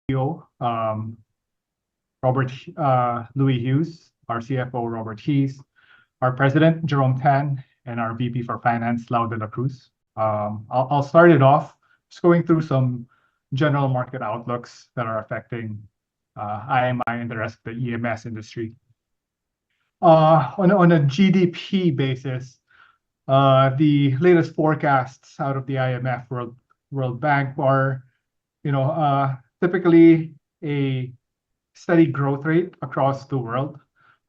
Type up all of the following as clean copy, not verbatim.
CEO, Robert Louis Hughes, our CFO, Robert Hees, our President, Jerome Tan, and our VP for Finance, Lau de la Cruz. I'll start it off just going through some general market outlooks that are affecting IMI and the rest of the EMS industry. On a GDP basis, the latest forecasts out of the IMF, World Bank, are typically a steady growth rate across the world.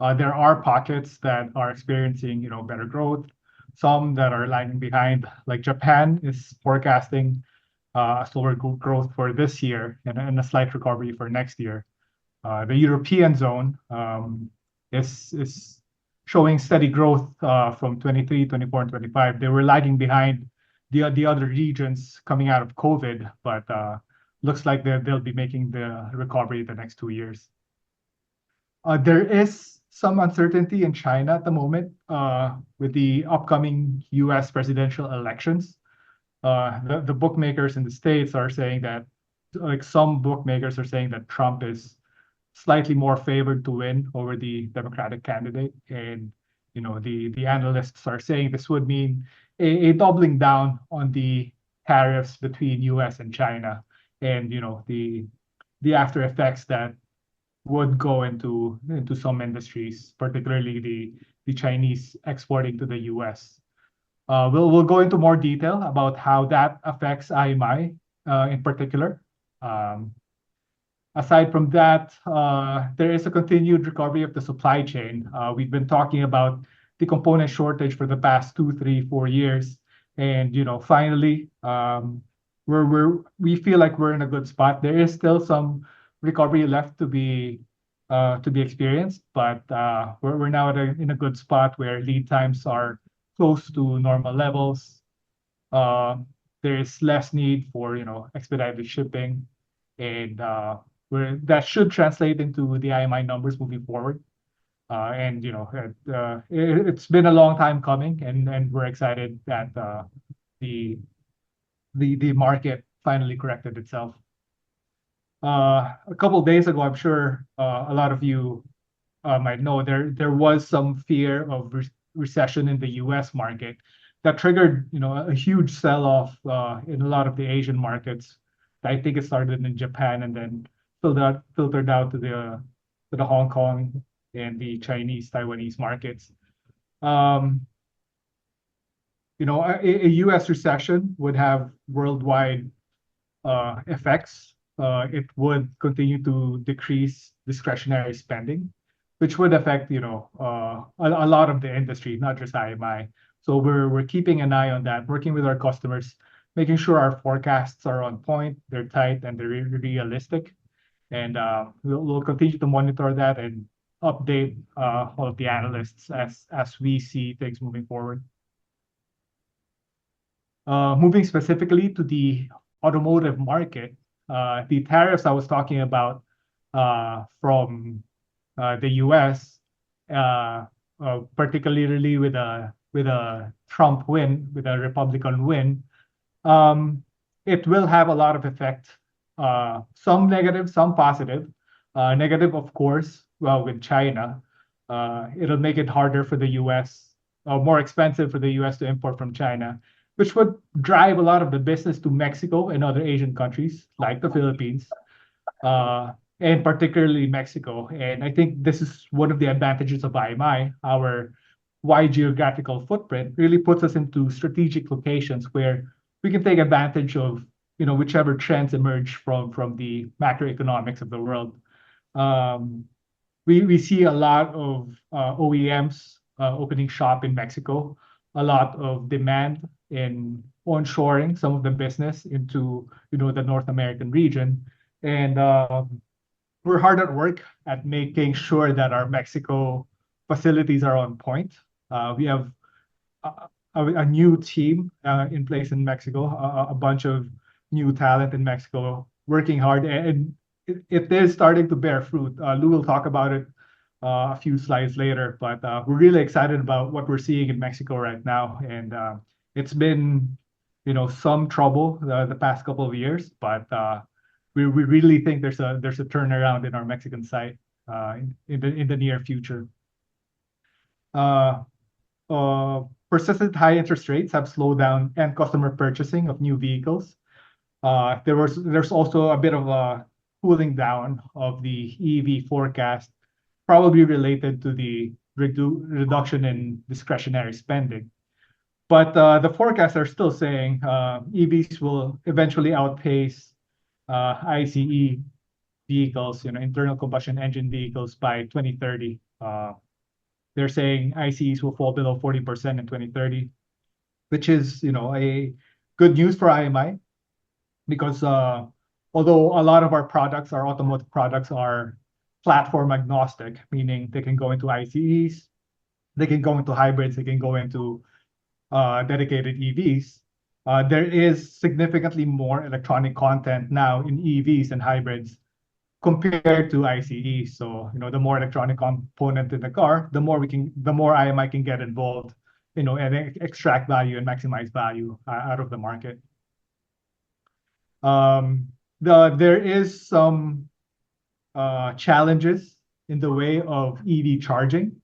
There are pockets that are experiencing better growth, some that are lagging behind, like Japan is forecasting slower growth for this year and a slight recovery for next year. The European zone is showing steady growth from 23, 24, and 25. They were lagging behind the other regions coming out of COVID, but looks like they'll be making the recovery the next 2 years. There is some uncertainty in China at the moment with the upcoming US presidential elections. The bookmakers in the States are saying that, like some bookmakers are saying that Trump is slightly more favored to win over the Democratic candidate. And, the analysts are saying this would mean a doubling down on the tariffs between US and China and, the after effects that would go into some industries, particularly the Chinese exporting to the US. We'll go into more detail about how that affects IMI in particular. Aside from that, there is a continued recovery of the supply chain. We've been talking about the component shortage for the past 2, 3, 4 years, and finally, we feel like we're in a good spot. There is still some recovery left to be experienced, but we're now in a good spot where lead times are close to normal levels. There is less need for expedited shipping, and that should translate into the IMI numbers moving forward. And it's been a long time coming, and we're excited that the market finally corrected itself. A couple of days ago, I'm sure a lot of you might know there was some fear of recession in the U.S. market that triggered a huge sell-off in a lot of the Asian markets. I think it started in Japan and then filtered out to the Hong Kong and the Chinese, Taiwanese markets. A U.S. recession would have worldwide effects. It would continue to decrease discretionary spending, which would affect a lot of the industry, not just IMI. So we're keeping an eye on that, working with our customers, making sure our forecasts are on point, they're tight, and they're realistic. And we'll continue to monitor that and update all of the analysts as we see things moving forward. Moving specifically to the automotive market, the tariffs I was talking about from the U.S., particularly with a Trump win, with a Republican win, it will have a lot of effect. Some negative, some positive. Negative, of course, with China, it'll make it harder for the U.S., more expensive for the U.S. to import from China, which would drive a lot of the business to Mexico and other Asian countries like the Philippines, and particularly Mexico. And I think this is one of the advantages of IMI. Our wide geographical footprint really puts us into strategic locations where we can take advantage of whichever trends emerge from the macroeconomics of the world. We see a lot of OEMs opening shop in Mexico, a lot of demand in onshoring some of the business into the North American region, and we're hard at work at making sure that our Mexico facilities are on point. We have a new team in place in Mexico, a bunch of new talent in Mexico working hard, and it is starting to bear fruit. Lou will talk about it a few slides later, but we're really excited about what we're seeing in Mexico right now. And it's been, some trouble the past couple of years, but we really think there's a turnaround in our Mexican site in the near future. Uh, Persistent high interest rates have slowed down end customer purchasing of new vehicles. There's also a bit of a cooling down of the EV forecast, probably related to the reduction in discretionary spending. But the forecasts are still saying EVs will eventually outpace ICE vehicles, internal combustion engine vehicles by 2030. They're saying ICEs will fall below 40% in 2030, which is, a good news for IMI because although a lot of our products, our automotive products, are platform agnostic, meaning they can go into ICEs, they can go into hybrids, they can go into dedicated EVs. There is significantly more electronic content now in EVs and hybrids compared to ICE. So, the more electronic component in the car, the more IMI can get involved, and extract value and maximize value out of the market. There is some challenges in the way of EV charging.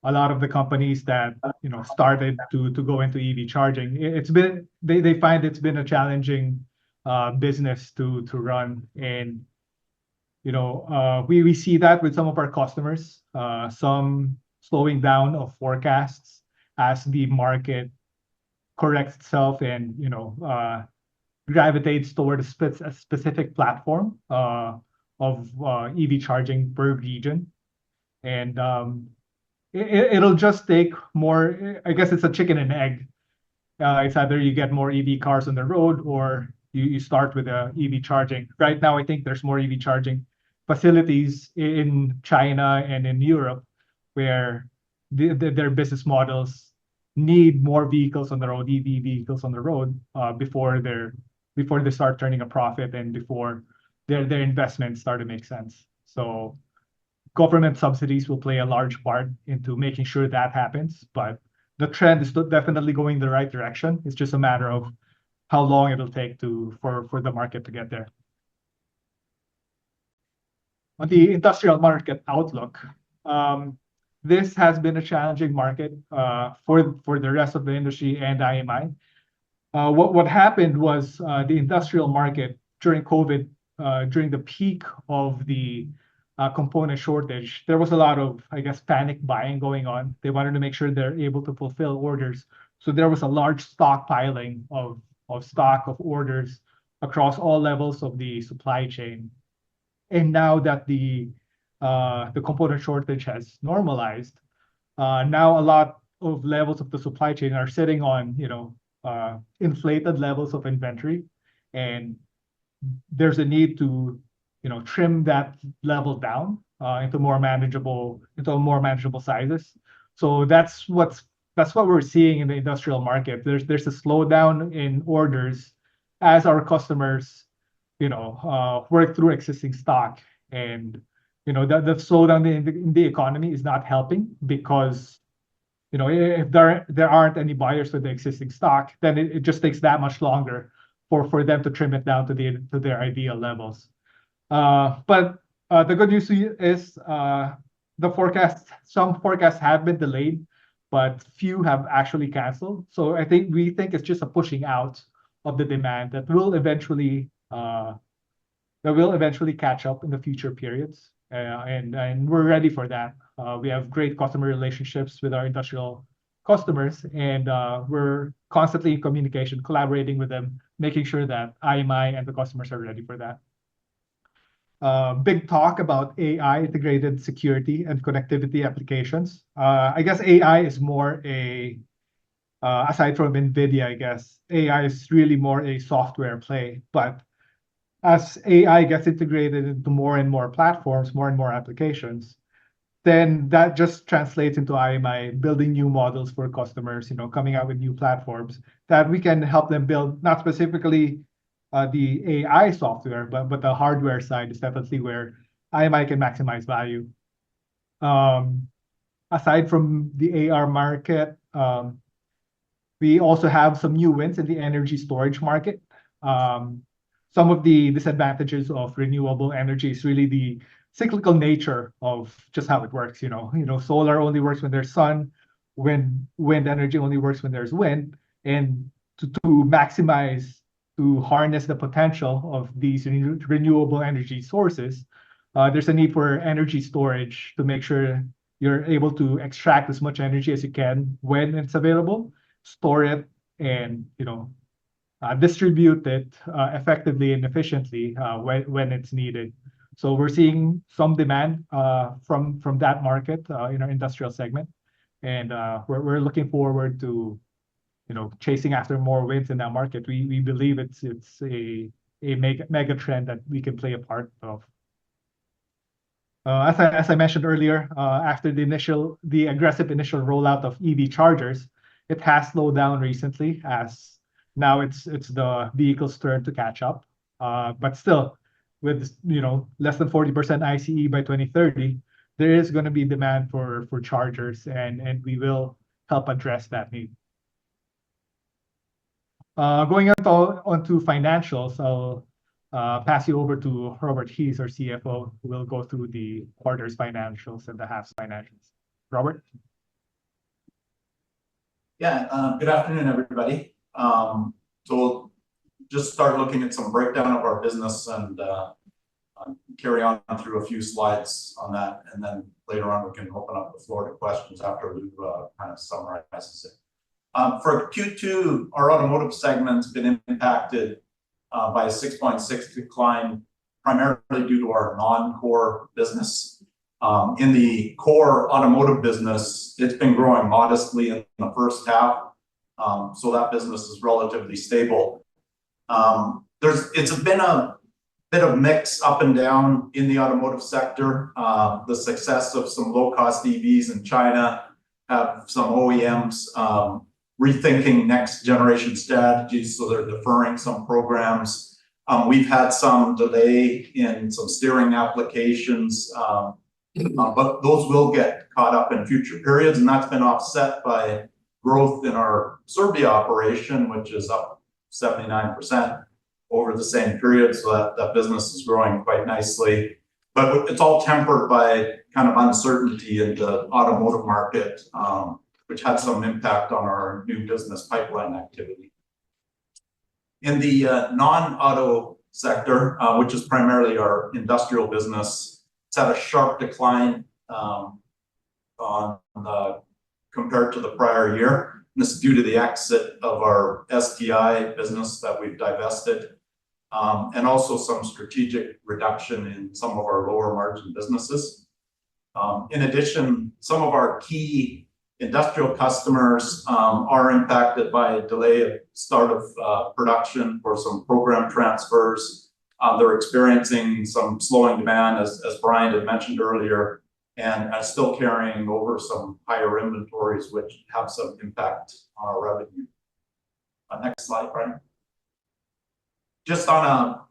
A lot of the companies that started to go into EV charging, they find it's been a challenging business to run, and we see that with some of our customers, some slowing down of forecasts as the market corrects itself and gravitates toward a specific platform of EV charging per region, and it'll just take more. I guess it's a chicken and egg. It's either you get more EV cars on the road or you start with EV charging. Right now, I think there's more EV charging facilities in China and in Europe where their business models need more vehicles on the road, EV vehicles on the road, before they start turning a profit and before their investments start to make sense. So government subsidies will play a large part into making sure that happens, but the trend is definitely going in the right direction. It's just a matter of how long it'll take for the market to get there. On the industrial market outlook, this has been a challenging market for the rest of the industry and IMI. What happened was the industrial market during COVID, during the peak of the component shortage, there was a lot of, I guess, panic buying going on. They wanted to make sure they're able to fulfill orders. So there was a large stockpiling of stock of orders across all levels of the supply chain. And now that the component shortage has normalized, now a lot of levels of the supply chain are sitting on inflated levels of inventory, and there's a need to trim that level down into more manageable sizes. So that's what we're seeing in the industrial market. There's a slowdown in orders as our customers work through existing stock, and the slowdown in the economy is not helping because if there aren't any buyers for the existing stock, then it just takes that much longer for them to trim it down to their ideal levels. But the good news is some forecasts have been delayed, but few have actually canceled. So we think it's just a pushing out of the demand that will eventually catch up in the future periods, and we're ready for that. We have great customer relationships with our industrial customers, and we're constantly in communication, collaborating with them, making sure that IMI and the customers are ready for that. Big talk about AI, integrated security and connectivity applications. I guess AI is more aside from NVIDIA, I guess, AI is really more a software play. But as AI gets integrated into more and more platforms, more and more applications, then that just translates into IMI building new models for customers, coming out with new platforms that we can help them build, not specifically the AI software, but the hardware side is definitely where IMI can maximize value. Aside from the AR market, we also have some new wins in the energy storage market. some of the disadvantages of renewable energy is really the cyclical nature of just how it works. Solar only works when there's sun, wind energy only works when there's wind, and to maximize, to harness the potential of these renewable energy sources, there's a need for energy storage to make sure you're able to extract as much energy as you can when it's available, store it, and distribute it effectively and efficiently when it's needed. So we're seeing some demand from that market in our industrial segment, and we're looking forward to chasing after more wins in that market. We believe it's a mega trend that we can play a part of. As I mentioned earlier, after the aggressive initial rollout of EV chargers, it has slowed down recently, as now it's the vehicle's turn to catch up. But still, with less than 40% ICE by 2030, there is going to be demand for chargers, and we will help address that need. Going onto financials, I'll pass you over to Robert Hees, our CFO, who will go through the quarter's financials and the half's financials. Robert? Yeah, good afternoon, everybody. So we'll just start looking at some breakdown of our business and carry on through a few slides on that, and then later on we can open up the floor to questions after we've kind of summarized it. For Q2, our automotive segment's been impacted by a 6.6 decline, primarily due to our non-core business. In the core automotive business, it's been growing modestly in the first half, so that business is relatively stable. It's been a bit of mix up and down in the automotive sector. The success of some low-cost EVs in China have some OEMs rethinking next generation strategies, so they're deferring some programs. We've had some delay in some steering applications, but those will get caught up in future periods, and that's been offset by growth in our Serbia operation, which is up 79% over the same period, so that business is growing quite nicely. But it's all tempered by kind of uncertainty in the automotive market, which had some impact on our new business pipeline activity. In the non-auto sector, which is primarily our industrial business, it's had a sharp decline compared to the prior year. And this is due to the exit of our STI business that we've divested, and also some strategic reduction in some of our lower margin businesses. In addition, some of our key industrial customers are impacted by a delay of start of production for some program transfers. They're experiencing some slowing demand, as Brian had mentioned earlier, and are still carrying over some higher inventories, which have some impact on our revenue. Next slide, Brian. Just on a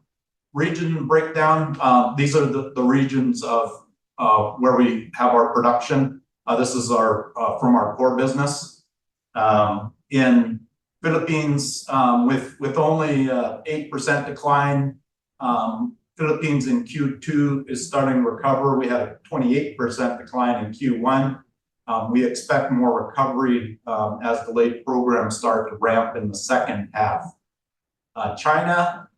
region breakdown, these are the regions of where we have our production. This is from our core business. In Philippines, with only 8% decline, Philippines in Q2 is starting to recover. We had a 28% decline in Q1. We expect more recovery as delayed programs start to ramp in the second half. China,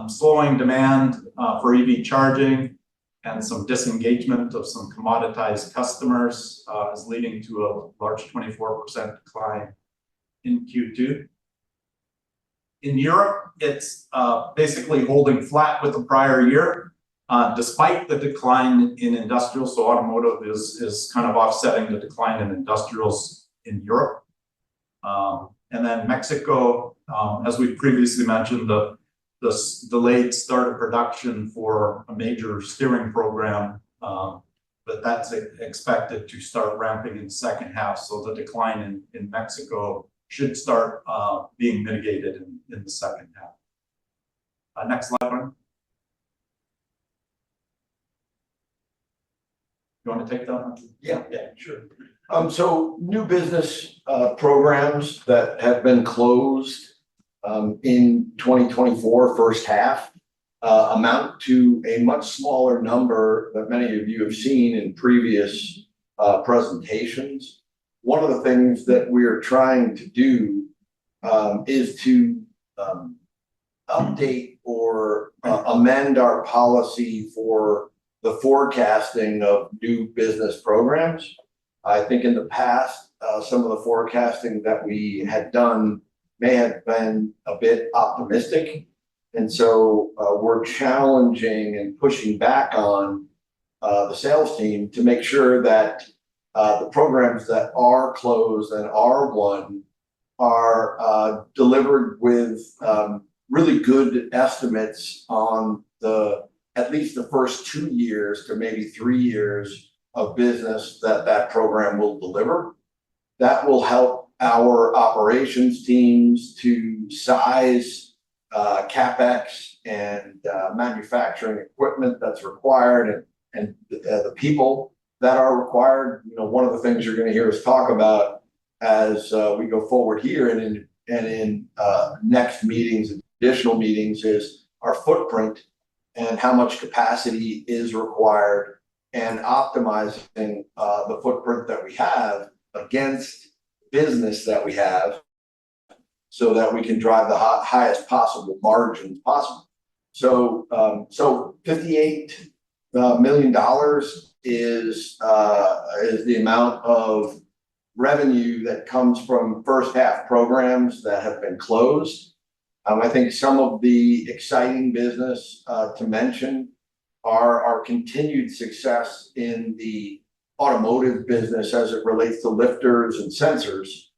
slowing demand for EV charging and some disengagement of some commoditized customers is leading to a large 24% decline in Q2. In Europe, it's basically holding flat with the prior year, despite the decline in industrial. So automotive is kind of offsetting the decline in industrials in Europe. And then Mexico, as we previously mentioned, the delayed start of production for a major steering program, but that's expected to start ramping in the second half. So the decline in Mexico should start being mitigated in the second half. Next slide, Brian. You want to take that one? Yeah, sure. So new business programs that have been closed in 2024 first half, amount to a much smaller number that many of you have seen in previous presentations. One of the things that we're trying to do is to update or amend our policy for the forecasting of new business programs. I think in the past, some of the forecasting that we had done may have been a bit optimistic. And so we're challenging and pushing back on the sales team to make sure that the programs that are closed and are won are delivered with really good estimates on at least the first 2 years to maybe 3 years of business that program will deliver. That will help our operations teams to size CapEx and manufacturing equipment that's required and the people that are required. You know, one of the things you're going to hear us talk about as we go forward here and in next meetings, additional meetings, is our footprint and how much capacity is required, and optimizing the footprint that we have against business that we have, so that we can drive the highest possible margins possible. So, $58 million is the amount of revenue that comes from first half programs that have been closed. I think some of the exciting business to mention are our continued success in the automotive business as it relates to lifters and sensors.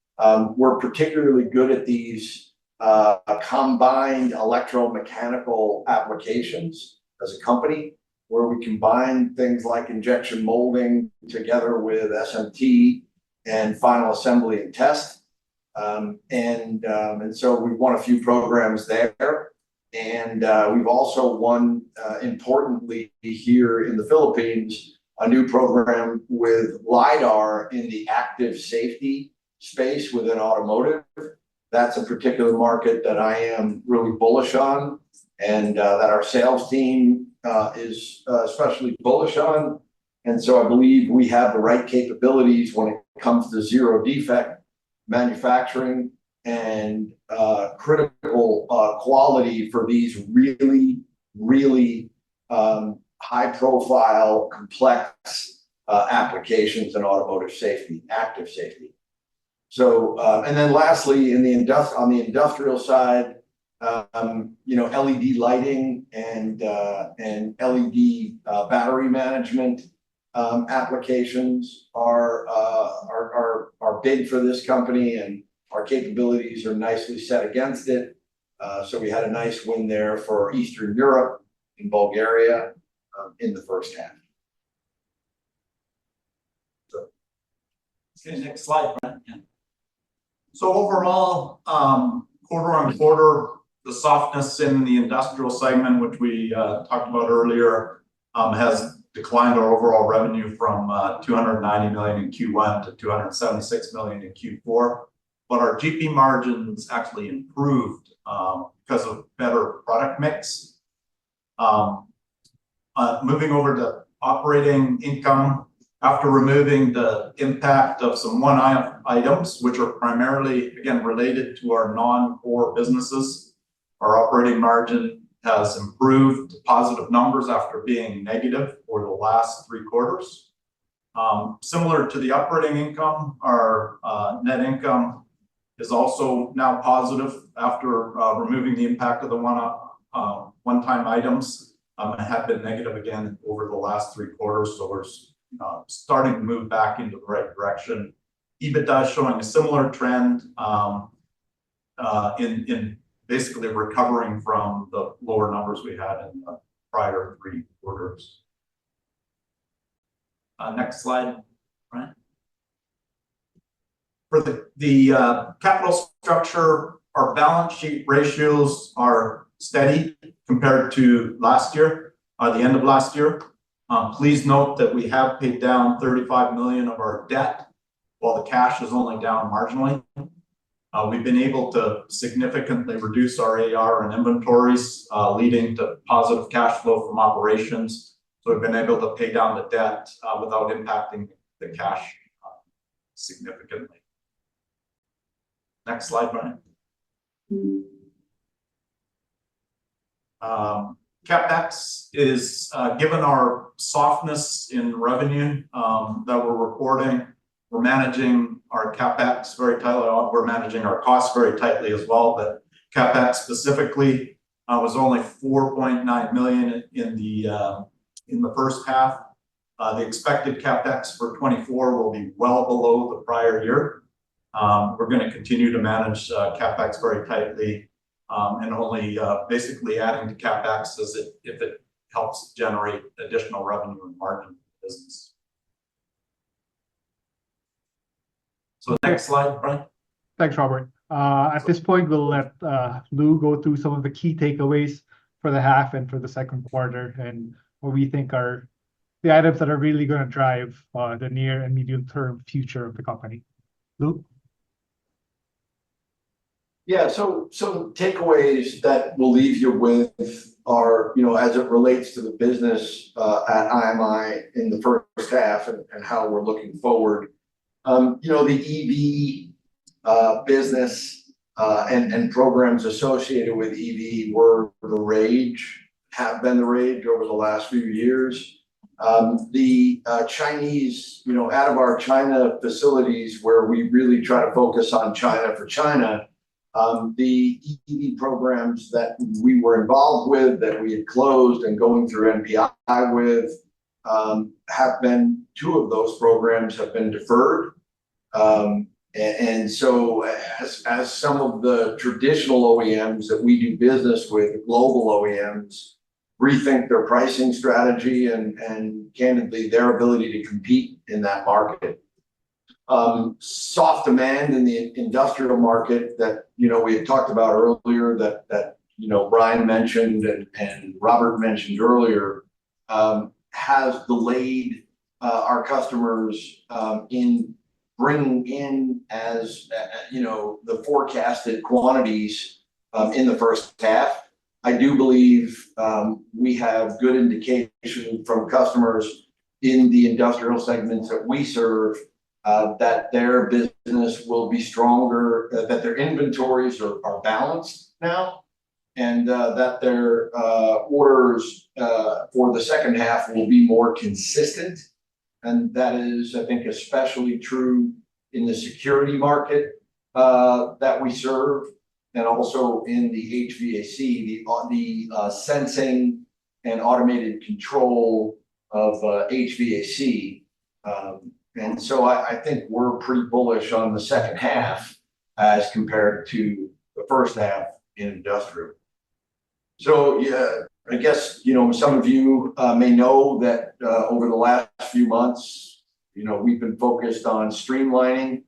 We're particularly good at these combined electromechanical applications as a company, where we combine things like injection molding together with SMT and final assembly and test. And so we've won a few programs there. And we've also won, importantly here in the Philippines, a new program with LiDAR in the active safety space within automotive. That's a particular market that I am really bullish on, and that our sales team is especially bullish on. And so I believe we have the right capabilities when it comes to zero defect manufacturing and critical quality for these really, really high profile, complex applications in automotive safety, active safety. So, and then lastly, on the industrial side, you know, LED lighting and LED battery management applications are big for this company, and our capabilities are nicely set against it. So we had a nice win there for Eastern Europe in Bulgaria in the first half. So, okay, next slide, Brent. Yeah. So overall, quarter on quarter, the softness in the industrial segment, which we talked about earlier, has declined our overall revenue from $290 million in Q1 to $276 million in Q4. But our GP margins actually improved because of better product mix. Moving over to operating income, after removing the impact of some one-off items, which are primarily, again, related to our non-core businesses, our operating margin has improved to positive numbers after being negative for the last 3 quarters. Similar to the operating income, our net income is also now positive after removing the impact of the one-time items. It had been negative again over the last 3 quarters, so we're starting to move back into the right direction. EBITDA is showing a similar trend in basically recovering from the lower numbers we had in the prior 3 quarters. Next slide, Brian. For the capital structure, our balance sheet ratios are steady compared to last year, the end of last year. Please note that we have paid down $35 million of our debt, while the cash is only down marginally. We've been able to significantly reduce our AR and inventories, leading to positive cash flow from operations. So we've been able to pay down the debt without impacting the cash significantly. Next slide, Brian. CapEx is, given our softness in revenue that we're reporting, we're managing our CapEx very tightly. We're managing our costs very tightly as well. But CapEx specifically was only $4.9 million in the first half. The expected CapEx for 24 will be well below the prior year. We're going to continue to manage CapEx very tightly, and only basically adding to CapEx if it helps generate additional revenue and margin in the business. So next slide, Brian. Thanks, Robert. At this point, we'll let Lou go through some of the key takeaways for the half and for the second quarter, and what we think are the items that are really going to drive the near and medium term future of the company. Lou? Yeah, so some takeaways that we'll leave you with are, as it relates to the business at IMI in the first half and how we're looking forward. The EV business and programs associated with EV were the rage, have been the rage over the last few years. The Chinese, out of our China facilities where we really try to focus on China for China, the EV programs that we were involved with, that we had closed and going through NPI with, have been, two of those programs have been deferred. And so as some of the traditional OEMs that we do business with, global OEMs, rethink their pricing strategy and candidly their ability to compete in that market. Soft demand in the industrial market that we had talked about earlier, that Brian mentioned and Robert mentioned earlier, has delayed our customers in bringing in the forecasted quantities in the first half. I do believe we have good indication from customers in the industrial segments that we serve, that their business will be stronger, that their inventories are balanced now, and that their orders for the second half will be more consistent. And that is, I think, especially true in the security market that we serve, and also in the HVAC, the sensing and automated control of HVAC. And so I think we're pretty bullish on the second half as compared to the first half in industrial. So yeah, I guess, some of you may know that over the last few months, we've been focused on streamlining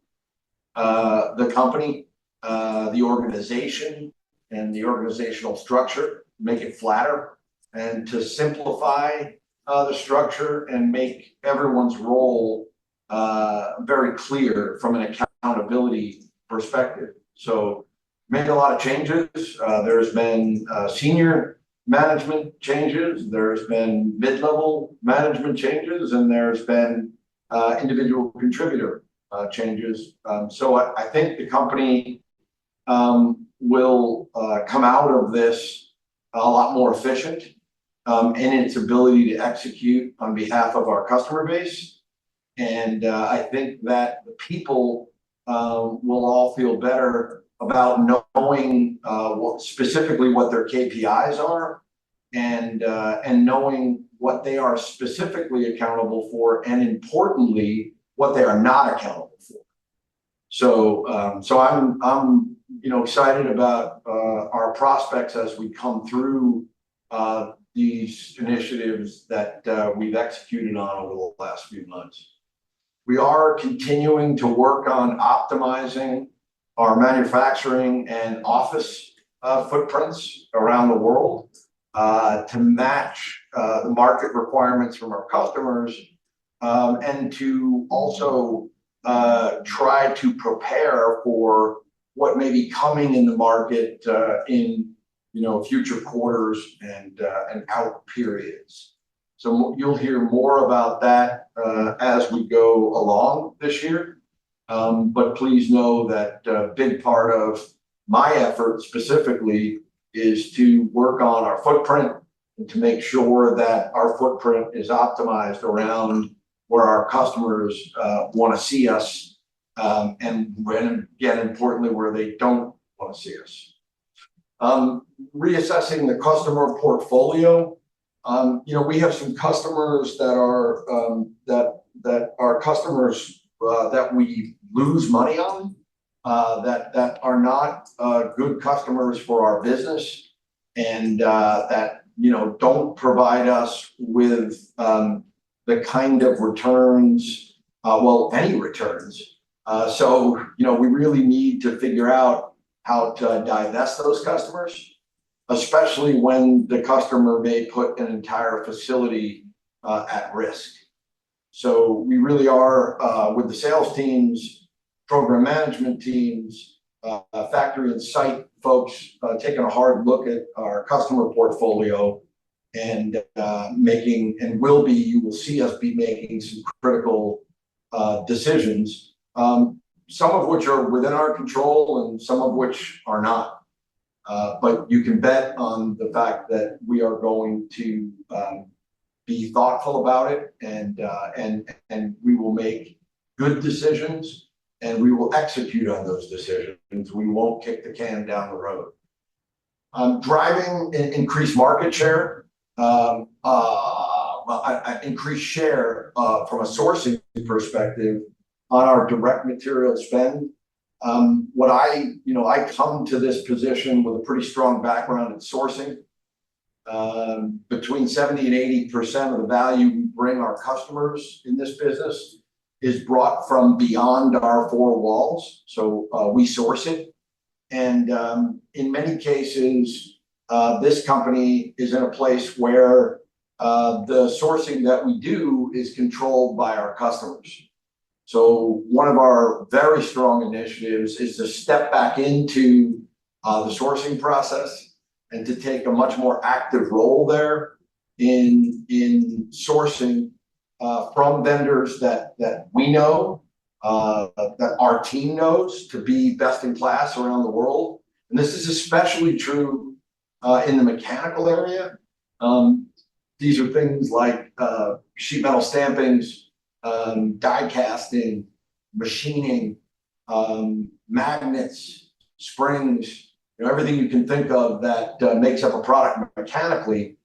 the company, the organization and the organizational structure, make it flatter, and to simplify the structure and make everyone's role very clear from an accountability perspective. So made a lot of changes. There's been senior management changes, there's been mid-level management changes, and there's been individual contributor changes. So I think the company will come out of this a lot more efficient in its ability to execute on behalf of our customer base. And I think that the people will all feel better about knowing specifically what their KPIs are, and knowing what they are specifically accountable for, and importantly, what they are not accountable for. So I'm excited about our prospects as we come through these initiatives that we've executed on over the last few months. We are continuing to work on optimizing our manufacturing and office footprints around the world to match the market requirements from our customers, and to also try to prepare for what may be coming in the market in future quarters and out periods. So you'll hear more about that as we go along this year. But please know that a big part of my effort specifically is to work on our footprint and to make sure that our footprint is optimized around where our customers want to see us, and again, importantly, where they don't want to see us. Reassessing the customer portfolio. We have some customers that are customers that we lose money on, that are not good customers for our business, and that don't provide us with the kind of returns, any returns. So we really need to figure out how to divest those customers, especially when the customer may put an entire facility at risk. So we really are, with the sales teams, program management teams, factory and site folks, taking a hard look at our customer portfolio and you will see us be making some critical decisions, some of which are within our control and some of which are not. But you can bet on the fact that we are going to be thoughtful about it, and we will make good decisions, and we will execute on those decisions. We won't kick the can down the road. Driving increased market share, increased share from a sourcing perspective on our direct material spend. I come to this position with a pretty strong background in sourcing. Between 70 and 80% of the value we bring our customers in this business is brought from beyond our four walls. So we source it. And in many cases, this company is in a place where the sourcing that we do is controlled by our customers. So one of our very strong initiatives is to step back into the sourcing process and to take a much more active role there in sourcing from vendors that we know, that our team knows to be best in class around the world. And this is especially true in the mechanical area. These are things like sheet metal stampings, die casting, machining, magnets, springs, everything you can think of that makes up a product mechanically.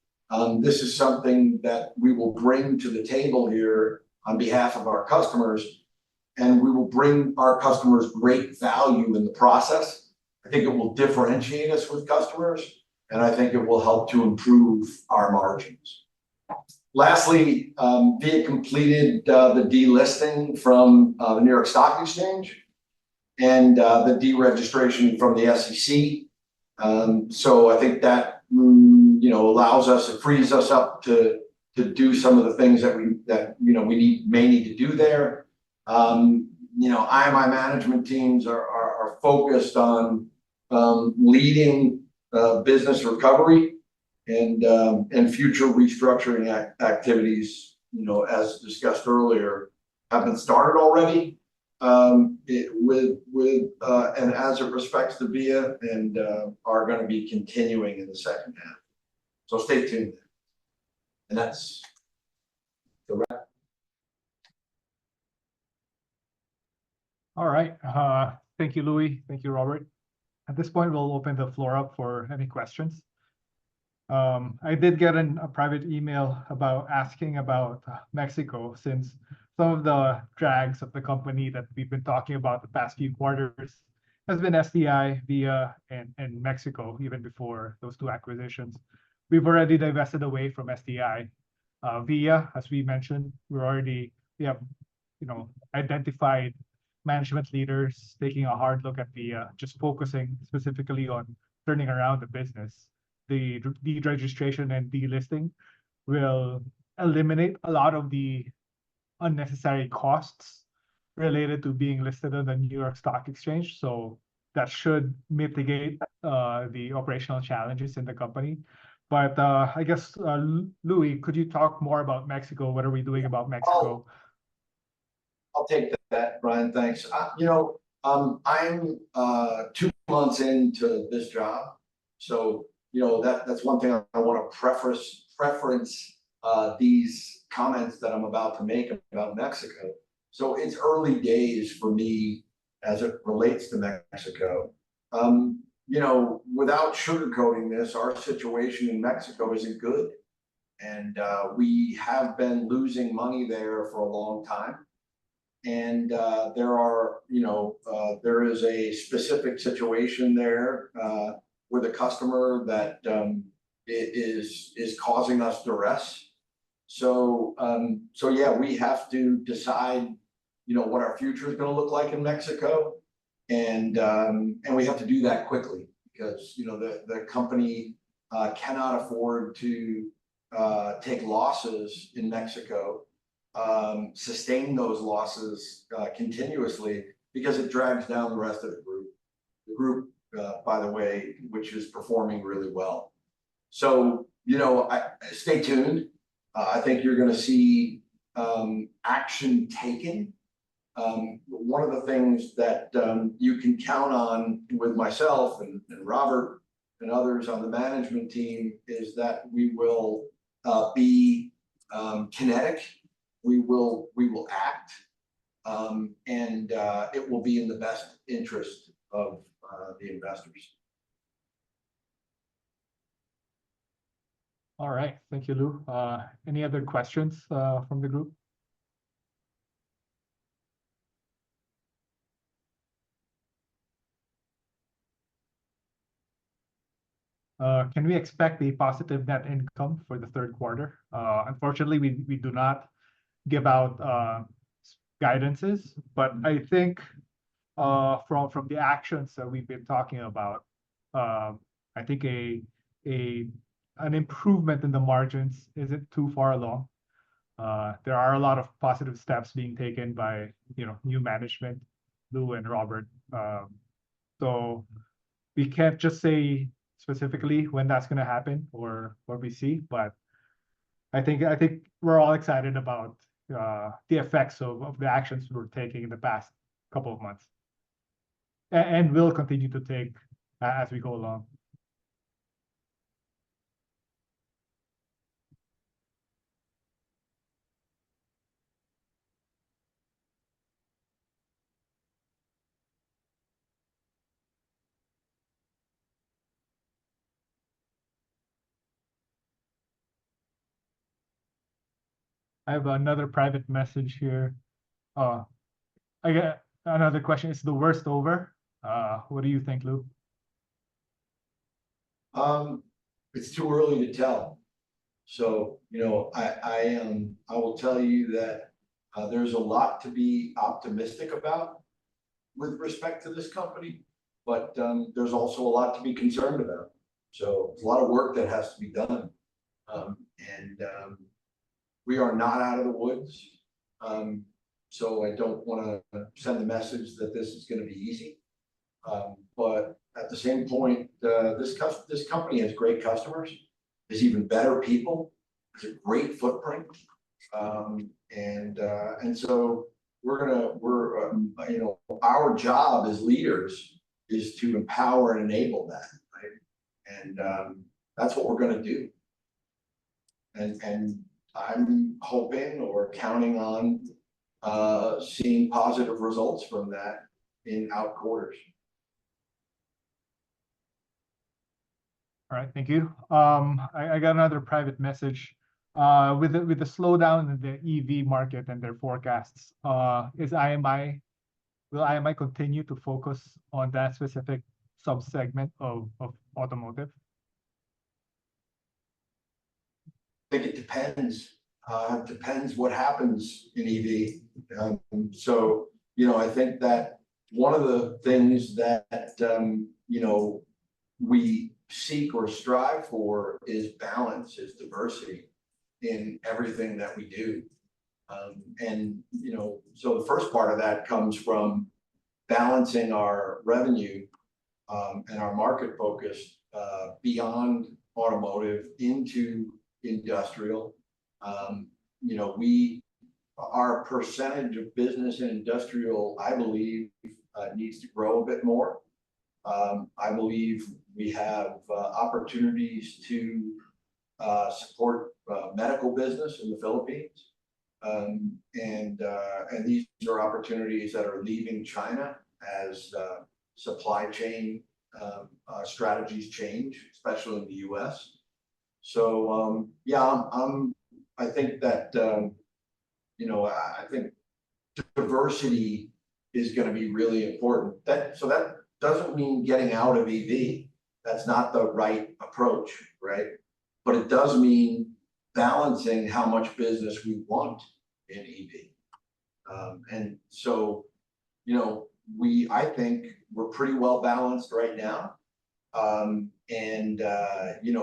This is something that we will bring to the table here on behalf of our customers, and we will bring our customers great value in the process. I think it will differentiate us with customers, and I think it will help to improve our margins. Lastly, VIA completed the delisting from the New York Stock Exchange and the deregistration from the SEC. So I think that allows us, it frees us up to do some of the things that we may need to do there. IMI management teams are focused on leading business recovery and future restructuring activities, as discussed earlier, have been started already, and as it respects to VIA, and are going to be continuing in the second half. So stay tuned. And that's the wrap. All right. Thank you, Louis. Thank you, Robert. At this point, we'll open the floor up for any questions. I did get a private email asking about Mexico, since some of the drags of the company that we've been talking about the past few quarters has been STI, VIA, and Mexico, even before those two acquisitions. We've already divested away from STI. VIA, as we mentioned, we have identified management leaders taking a hard look at VIA, just focusing specifically on turning around the business. The deregistration and delisting will eliminate a lot of the unnecessary costs related to being listed on the New York Stock Exchange. So that should mitigate the operational challenges in the company. But I guess, Louis, could you talk more about Mexico? What are we doing about Mexico? I'll take that, Brian. Thanks. I'm 2 months into this job, so that's one thing I want to preference these comments that I'm about to make about Mexico. So it's early days for me as it relates to Mexico. Without sugarcoating this, our situation in Mexico isn't good, and we have been losing money there for a long time. And there is a specific situation there with a customer that is causing us duress. So yeah, we have to decide, what our future is going to look like in Mexico, and we have to do that quickly because the company cannot afford to take losses in Mexico. Sustain those losses continuously because it drags down the rest of the group. The group, by the way, which is performing really well. So, stay tuned. I think you're going to see action taken. One of the things that you can count on with myself and Robert and others on the management team is that we will be kinetic. We will act, and it will be in the best interest of the investors. All right, thank you, Lou. Any other questions from the group? Can we expect a positive net income for the third quarter? Unfortunately, we do not give out guidances, but I think from the actions that we've been talking about, I think an improvement in the margins isn't too far along. There are a lot of positive steps being taken by new management, Lou and Robert. So we can't just say specifically when that's going to happen or what we see, but I think we're all excited about the effects of the actions we're taking in the past couple of months, and will continue to take as we go along. I have another private message here. I get another question. Is the worst over? What do you think, Lou? It's too early to tell. So, I will tell you that there's a lot to be optimistic about with respect to this company, but there's also a lot to be concerned about. So there's a lot of work that has to be done. And we are not out of the woods. So I don't want to send the message that this is going to be easy. But at the same point, this company has great customers, has even better people, has a great footprint, and so our job as leaders is to empower and enable that, right? And that's what we're going to do. And I'm hoping or counting on seeing positive results from that in out quarters. All right, thank you. I got another private message. With the slowdown in the EV market and their forecasts, will IMI continue to focus on that specific subsegment of automotive? I think it depends. It depends what happens in EV. So, I think that one of the things that, we seek or strive for is balance, is diversity in everything that we do. So the first part of that comes from balancing our revenue and our market focus beyond automotive into industrial. Our percentage of business in industrial, I believe, needs to grow a bit more. I believe we have opportunities to support medical business in the Philippines. And these are opportunities that are leaving China as supply chain strategies change, especially in the US. So I think that I think diversity is going to be really important. That doesn't mean getting out of EV. That's not the right approach, right? But it does mean balancing how much business we want in EV. And so, I think we're pretty well balanced right now.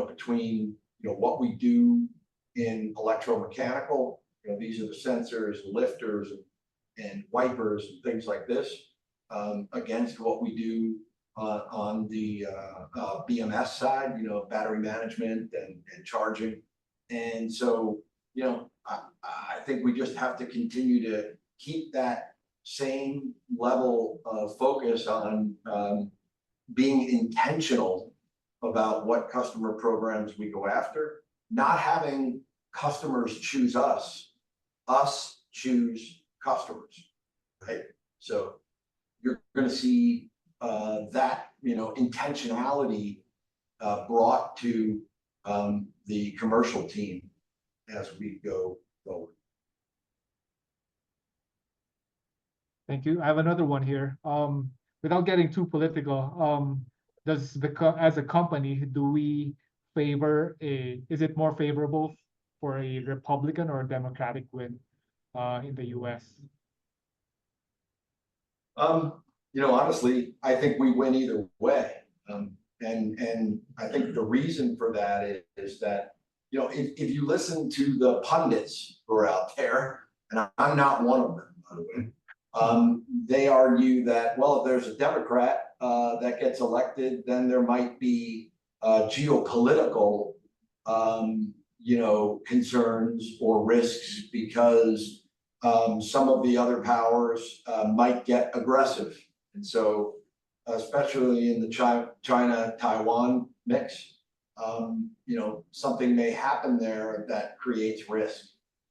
Between, what we do in electromechanical, these are the sensors, lifters, and wipers, and things like this, against what we do on the BMS side, battery management and charging. And so, I think we just have to continue to keep that same level of focus on being intentional about what customer programs we go after, not having customers choose us choose customers, right? So you're going to see that intentionality brought to the commercial team as we go forward. Thank you. I have another one here. Without getting too political, as a company, do we is it more favorable for a Republican or a Democratic win in the US? Honestly, I think we win either way. And I think the reason for that is that, if you listen to the pundits who are out there, and I'm not one of them, by the way, they argue that, well, if there's a Democrat that gets elected, then there might be geopolitical, concerns or risks because some of the other powers might get aggressive. And so, especially in the China-Taiwan mix, something may happen there that creates risk.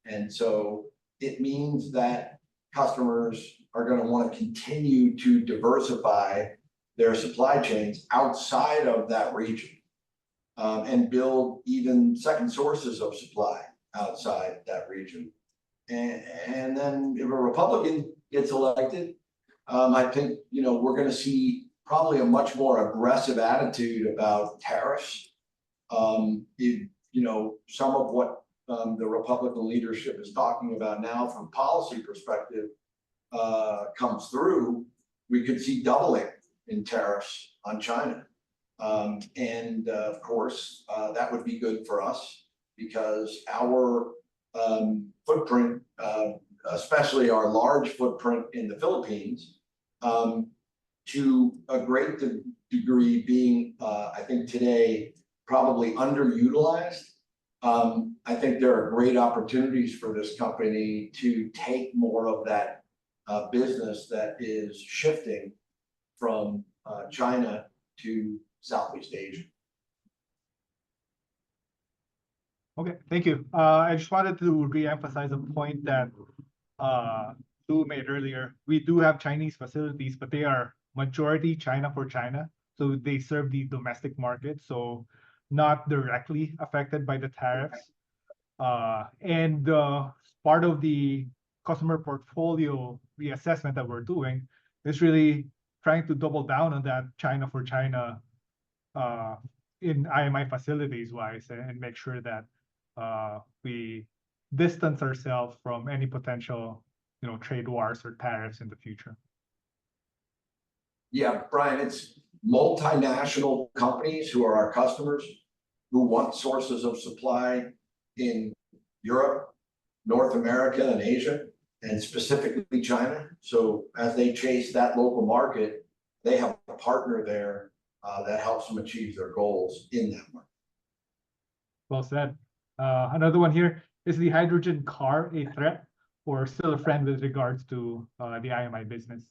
And so it means that customers are going to want to continue to diversify their supply chains outside of that region, and build even second sources of supply outside that region. And then if a Republican gets elected, I think, we're going to see probably a much more aggressive attitude about tariffs. Some of what the Republican leadership is talking about now from policy perspective comes through, we could see doubling in tariffs on China. Of course, that would be good for us because our footprint, especially our large footprint in the Philippines, to a great degree being, I think today, probably underutilized. I think there are great opportunities for this company to take more of that business that is shifting from China to Southeast Asia. Okay, thank you. I just wanted to re-emphasize a point that Lou made earlier. We do have Chinese facilities, but they are majority China for China. So they serve the domestic market, so not directly affected by the tariffs. And part of the customer portfolio reassessment that we're doing is really trying to double down on that China for China in IMI facilities wise, and make sure that we distance ourselves from any potential, trade wars or tariffs in the future. Yeah, Brian, it's multinational companies who are our customers who want sources of supply in Europe, North America, and Asia, and specifically China. So as they chase that local market, they have a partner there that helps them achieve their goals in that market. Well said. Another one here, is the hydrogen car a threat or still a friend with regards to the IMI business?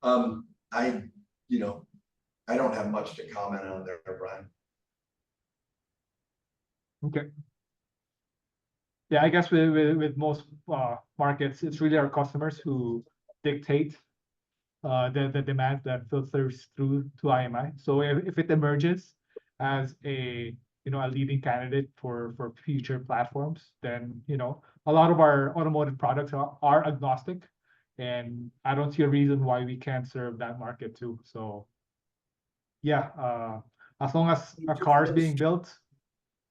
I don't have much to comment on there, Brian. Okay. Yeah, I guess with most markets, it's really our customers who dictate the demand that filters through to IMI. So if it emerges as a a leading candidate for future platforms, then a lot of our automotive products are agnostic, and I don't see a reason why we can't serve that market too. So yeah, as long as a car is being built,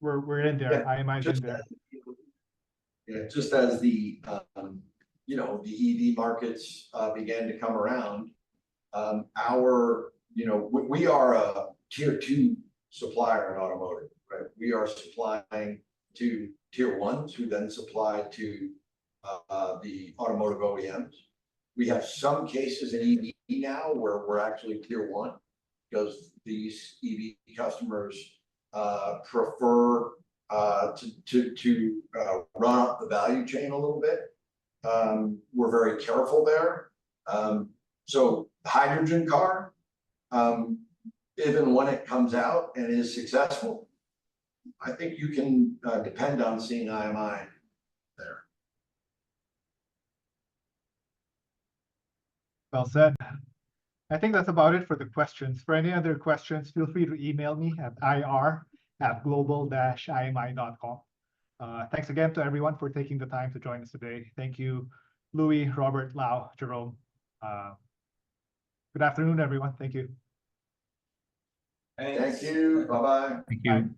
we're in there. Yeah, IMI's in there. Yeah, just as the EV markets began to come around, we are a tier 2 supplier in automotive, right? We are supplying to tier 1s who then supply to the automotive OEMs. We have some cases in EV now where we're actually tier 1 because these EV customers prefer to run up the value chain a little bit. We're very careful there. So hydrogen car, even when it comes out and is successful, I think you can depend on seeing IMI there. Well said. I think that's about it for the questions. For any other questions, feel free to email me at ir@global-imi.com. Thanks again to everyone for taking the time to join us today. Thank you, Louis, Robert, Lau, Jerome. Good afternoon, everyone. Thank you. Thank you. Bye-bye. Thank you. Bye.